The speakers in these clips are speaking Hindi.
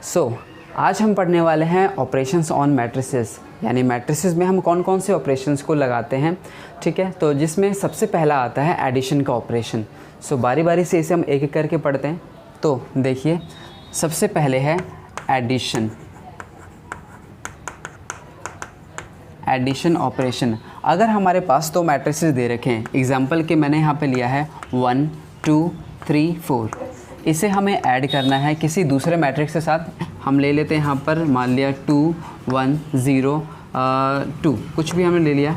आज हम पढ़ने वाले हैं ऑपरेशंस ऑन मैट्रिसेस, यानी मैट्रिसेस में हम कौन कौन से ऑपरेशंस को लगाते हैं। ठीक है, तो जिसमें सबसे पहला आता है एडिशन का ऑपरेशन। बारी बारी से इसे हम एक एक करके पढ़ते हैं। तो देखिए, सबसे पहले है एडिशन ऑपरेशन। अगर हमारे पास दो मैट्रिसेस दे रखे हैं, एग्जाम्पल के मैंने यहाँ पे लिया है 1 2 3 4, इसे हमें ऐड करना है किसी दूसरे मैट्रिक्स के साथ। हम ले लेते हैं यहाँ पर, मान लिया 2 1 0 2, कुछ भी हमने ले लिया।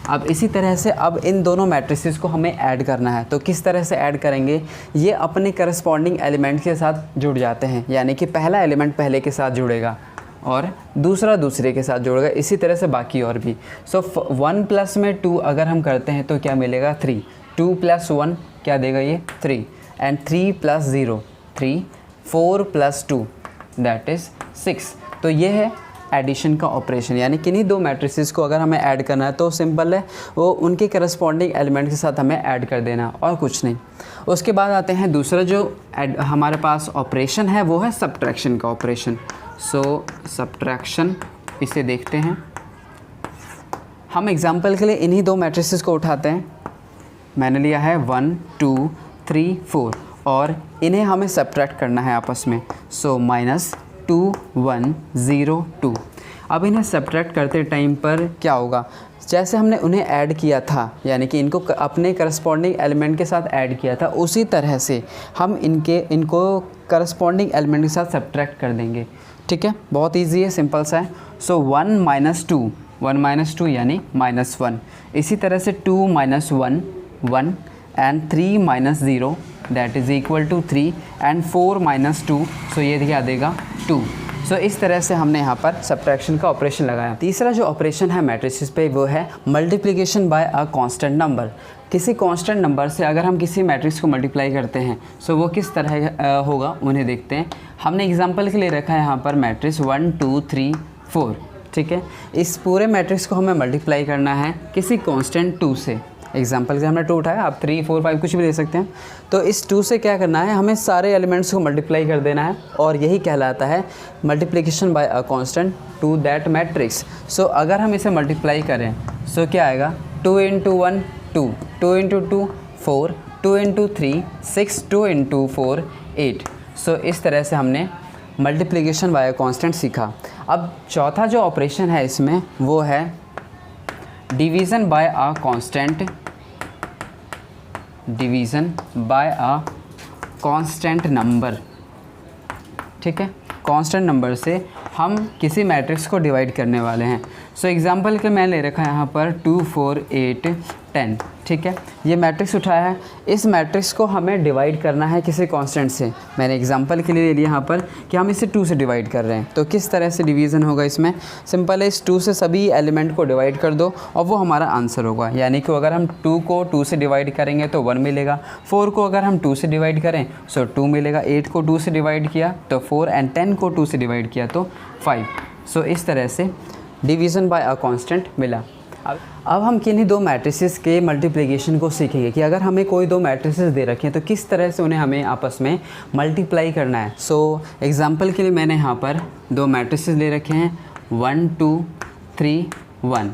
अब इसी तरह से अब इन दोनों मैट्रिसेस को हमें ऐड करना है। तो किस तरह से ऐड करेंगे, ये अपने करस्पॉन्डिंग एलिमेंट के साथ जुड़ जाते हैं, यानी कि पहला एलिमेंट पहले के साथ जुड़ेगा और दूसरा दूसरे के साथ जुड़ेगा, इसी तरह से बाकी और भी। 1 प्लस में 2 अगर हम करते हैं तो क्या मिलेगा 3, 2 प्लस 1 क्या देगा ये 3, and 3 plus 0 3, 4 plus 2 that is 6। तो ये है एडिशन का ऑपरेशन, यानी किन्हीं दो मैट्रिसेस को अगर हमें ऐड करना है तो सिंपल है, वो उनके करस्पॉन्डिंग एलिमेंट के साथ हमें ऐड कर देना और कुछ नहीं। उसके बाद आते हैं दूसरा जो हमारे पास ऑपरेशन है वो है सब्ट्रैक्शन का ऑपरेशन। सब्ट्रैक्शन, इसे देखते हैं। हम एग्जाम्पल के लिए इन्हीं दो मैट्रिसेस को उठाते हैं। मैंने लिया है 1 2 3 4 और इन्हें हमें सब्ट्रैक्ट करना है आपस में। -2 1 0 2। अब इन्हें सब्ट्रैक्ट करते टाइम पर क्या होगा, जैसे हमने उन्हें ऐड किया था, यानी कि इनको अपने करस्पॉन्डिंग एलिमेंट के साथ ऐड किया था, उसी तरह से हम इनको करस्पॉन्डिंग एलिमेंट के साथ सब्ट्रैक्ट कर देंगे। ठीक है, बहुत इजी है, सिंपल सा है। 1 - 2 यानी -1। इसी तरह से 2 - 1 1 and 3 - 0 that is equal to 3 and 4 - 2, so ये क्या देगा 2। इस तरह से हमने यहाँ पर सब्ट्रैक्शन का ऑपरेशन लगाया। तीसरा जो ऑपरेशन है मैट्रिसेस पे वो है multiplication by a constant number. किसी कांस्टेंट नंबर से अगर हम किसी मैट्रिक्स को मल्टीप्लाई करते हैं वो किस तरह होगा, उन्हें देखते हैं। हमने एग्जांपल के लिए रखा है यहाँ पर मैट्रिक्स 1 2 3 4। ठीक है, इस पूरे मैट्रिक्स को हमें मल्टीप्लाई करना है किसी कांस्टेंट 2 से। एग्जाम्पल से हमने 2 उठाया, आप 3 4 5 कुछ भी ले सकते हैं। तो इस 2 से क्या करना है, हमें सारे एलिमेंट्स को मल्टीप्लाई कर देना है, और यही कहलाता है multiplication by a constant to that matrix. अगर हम इसे मल्टीप्लाई करें क्या आएगा, 2 × 1 2, 2 × 2 4, 2 × 3 6, 2 × 4 8। इस तरह से हमने मल्टीप्लिकेशन बाय अ कांस्टेंट सीखा। अब चौथा जो ऑपरेशन है इसमें वो है division by a constant, division by a constant number. ठीक है, कांस्टेंट नंबर से हम किसी मैट्रिक्स को डिवाइड करने वाले हैं। एग्जांपल के मैं ले रखा है यहाँ पर 2 4 8 10। ठीक है, ये मैट्रिक्स उठाया है, इस मैट्रिक्स को हमें डिवाइड करना है किसी कांस्टेंट से। मैंने एग्जांपल के लिए ले लिया यहाँ पर कि हम इसे 2 से डिवाइड कर रहे हैं। तो किस तरह से डिवीज़न होगा इसमें, सिंपल है, इस 2 से सभी एलिमेंट को डिवाइड कर दो और वो हमारा आंसर होगा। यानी कि अगर हम 2 को 2 से डिवाइड करेंगे तो 1 मिलेगा, 4 को अगर हम 2 से डिवाइड करें 2 मिलेगा, 8 को 2 से डिवाइड किया तो 4 एंड 10 को 2 से डिवाइड किया तो 5। इस तरह से डिवीज़न बाय अ कांस्टेंट मिला। अब हम किन्हीं दो मैट्रिसेस के मल्टीप्लिकेशन को सीखेंगे कि अगर हमें कोई दो मैट्रिसेस दे रखे हैं तो किस तरह से उन्हें हमें आपस में मल्टीप्लाई करना है। एग्जांपल के लिए मैंने यहाँ पर दो मैट्रिसेस ले रखे हैं 1 2 3 1,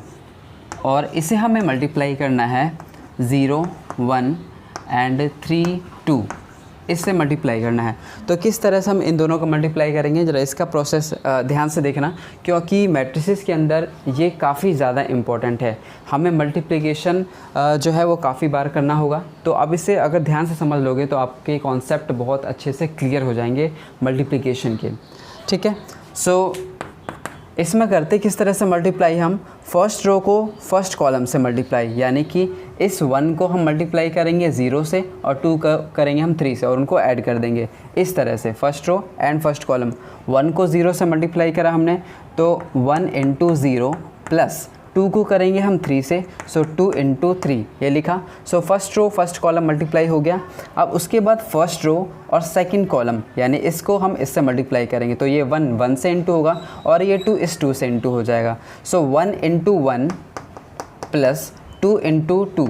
और इसे हमें मल्टीप्लाई करना है 0 1 एंड 3 2, इससे मल्टीप्लाई करना है। तो किस तरह से हम इन दोनों को मल्टीप्लाई करेंगे, ज़रा इसका प्रोसेस ध्यान से देखना, क्योंकि मैट्रिसेस के अंदर ये काफ़ी ज़्यादा इम्पॉर्टेंट है। हमें मल्टीप्लिकेशन जो है वो काफ़ी बार करना होगा। तो अब इसे अगर ध्यान से समझ लोगे तो आपके कॉन्सेप्ट बहुत अच्छे से क्लियर हो जाएंगे मल्टीप्लिकेशन के। ठीक है, इसमें करते किस तरह से मल्टीप्लाई, हम फर्स्ट रो को फर्स्ट कॉलम से मल्टीप्लाई, यानी कि इस 1 को हम मल्टीप्लाई करेंगे 0 से और 2 करेंगे हम 3 से और उनको ऐड कर देंगे। इस तरह से first row and first column, 1 को 0 से मल्टीप्लाई करा हमने तो 1 × 0 प्लस 2 को करेंगे हम 3 से, 2 × 3 ये लिखा। First row first column multiply हो गया। अब उसके बाद फर्स्ट रो और सेकंड कॉलम, यानी इसको हम इससे मल्टीप्लाई करेंगे तो ये 1 से इंटू होगा और ये 2 इस 2 से इंटू हो जाएगा। 1 × 1 प्लस 2 × 2,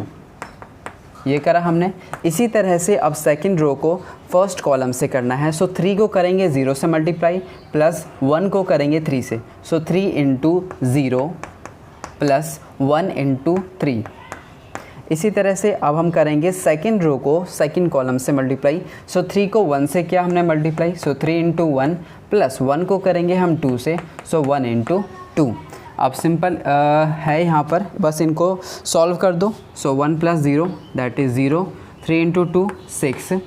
ये करा हमने। इसी तरह से अब सेकंड रो को फर्स्ट कॉलम से करना है। सो 3 को करेंगे 0 से मल्टीप्लाई, प्लस 1 को करेंगे 3 से। सो 3 इंटू 0 प्लस 1 इंटू 3। इसी तरह से अब हम करेंगे सेकंड रो को सेकंड कॉलम से मल्टीप्लाई। सो 3 को 1 से किया हमने मल्टीप्लाई। सो 3 इंटू 1 प्लस 1 को करेंगे हम 2 से। सो 1 इंटू 2। अब सिंपल है यहाँ पर, बस इनको सॉल्व कर दो। सो 1 plus 0 that is 0, 3 into 2 6,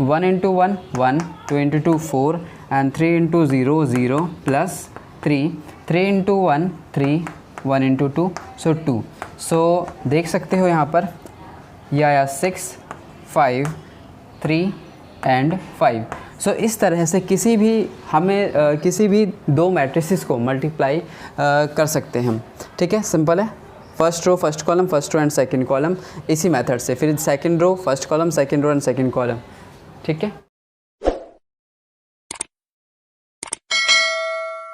1 into 1 1, 2 into 2 4 and 3 into 0 0 plus 3, 3 into 1 3, 1 into 2 सो 2। सो देख सकते हो यहाँ पर यह आया 6 5 3 एंड 5। सो इस तरह से किसी भी हमें किसी भी दो मैट्रिसेस को मल्टीप्लाई कर सकते हैं हम। ठीक है, सिंपल है। First row first column, first row and second column, इसी मेथड से। फिर second row first column, second row and second column. ठीक है।